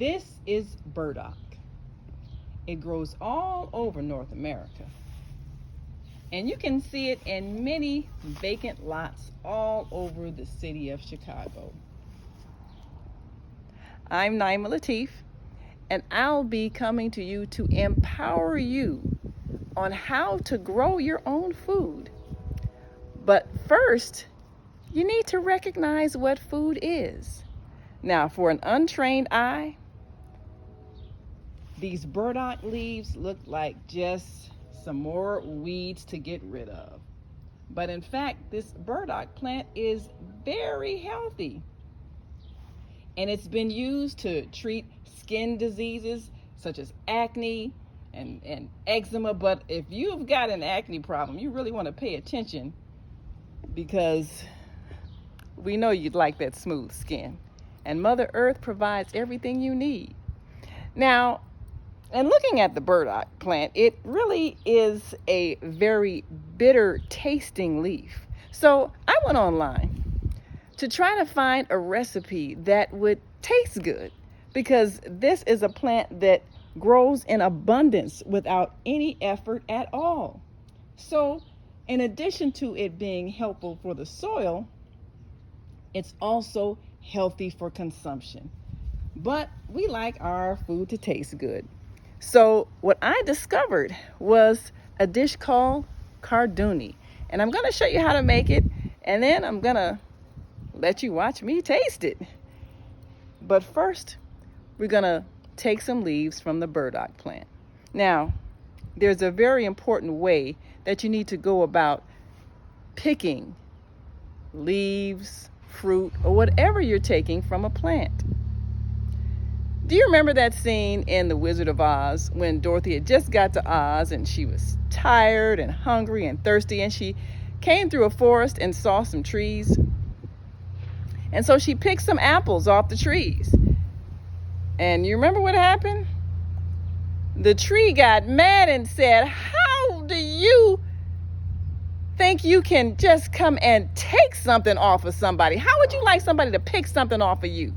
This is burdock. It grows all over North America. And you can see it in many vacant lots all over the city of Chicago. I'm Naima Latif, and I'll be coming to you to empower you on how to grow your own food. But first, you need to recognize what food is. Now, for an untrained eye, these burdock leaves look like just some more weeds to get rid of. But in fact, this burdock plant is very healthy. And it's been used to treat skin diseases such as acne and eczema. But if you've got an acne problem, you really want to pay attention, because we know you'd like that smooth skin. And Mother Earth provides everything you need. Now, and looking at the burdock plant, it really is a very bitter tasting leaf. So I went online to try to find a recipe that would taste good, because this is a plant that grows in abundance without any effort at all. So in addition to it being helpful for the soil, it's also healthy for consumption. But we like our food to taste good. So what I discovered was a dish called Carduni. And I'm going to show you how to make it, and then I'm going to let you watch me taste it. But first, we're going to take some leaves from the burdock plant. Now, there's a very important way that you need to go about picking leaves, fruit, or whatever you're taking from a plant. Do you remember that scene in The Wizard of Oz when Dorothy had just got to Oz and she was tired and hungry and thirsty, and she came through a forest and saw some trees? And so she picked some apples off the trees. And you remember what happened? The tree got mad and said, "How do you think you can just come and take something off of somebody? How would you like somebody to pick something off of you?"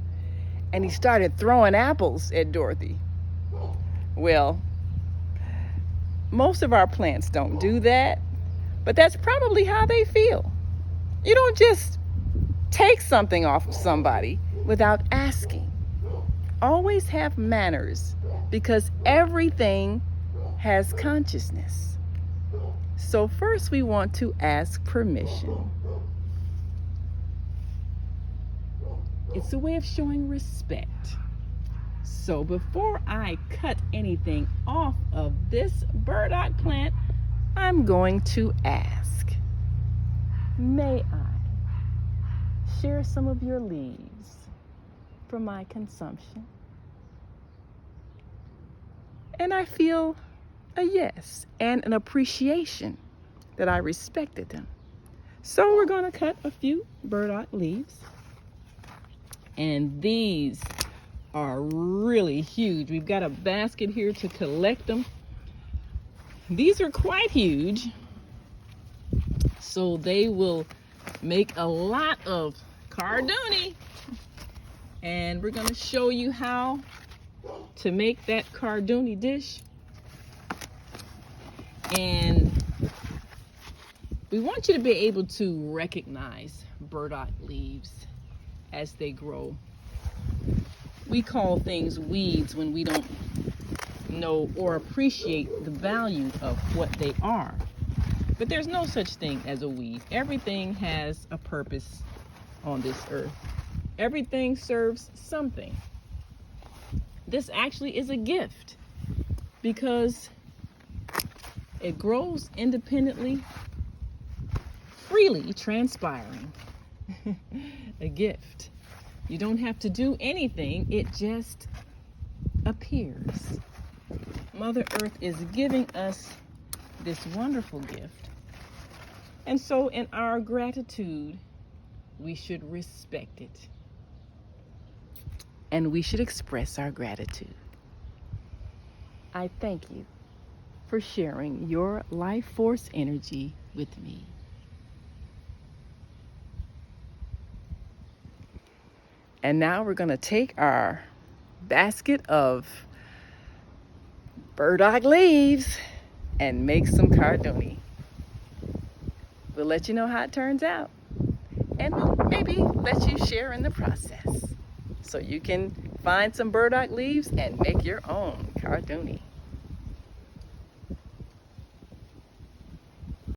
And he started throwing apples at Dorothy. Well, most of our plants don't do that, but that's probably how they feel. You don't just take something off of somebody without asking. Always have manners, because everything has consciousness. So first we want to ask permission. It's a way of showing respect. So before I cut anything off of this burdock plant, I'm going to ask, may I share some of your leaves for my consumption? And I feel a yes and an appreciation that I respected them. So we're going to cut a few burdock leaves. And these are really huge. We've got a basket here to collect them. These are quite huge, so they will make a lot of Carduni. And we're going to show you how to make that Carduni dish. And we want you to be able to recognize burdock leaves as they grow. We call things weeds when we don't know or appreciate the value of what they are. But there's no such thing as a weed. Everything has a purpose on this earth. Everything serves something. This actually is a gift, because it grows independently, freely transpiring. A gift. You don't have to do anything, it just appears. Mother Earth is giving us this wonderful gift. And so in our gratitude, we should respect it. And we should express our gratitude. I thank you for sharing your life force energy with me. And now we're going to take our basket of burdock leaves and make some carduni. We'll let you know how it turns out, and we'll maybe let you share in the process so you can find some burdock leaves and make your own carduni.